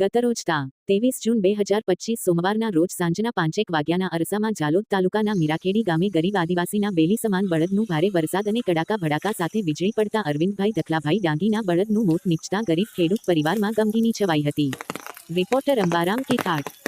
ગતરોજ તા 23 જૂન 2025 સોમવારના રોજ સાંજના 5 વાગ્યાના અરસામાં ઝાલોદ તાલુકાના મીરાખેડી ગામે ગરીબ આદિવાસીના બેલી સમાન બળદનું ભારે વરસાદ અને કડાકા ભડાકા સાથે વીજળી પડતા અરવિંદભાઈ દખલાભાઈ ડાંગીના બળદનું મોત નીપજતા ગરીબ ખેડૂત પરિવારમાં ગમગીની છવાઈ હતી. રિપોર્ટર અંબારામ કેથાડ.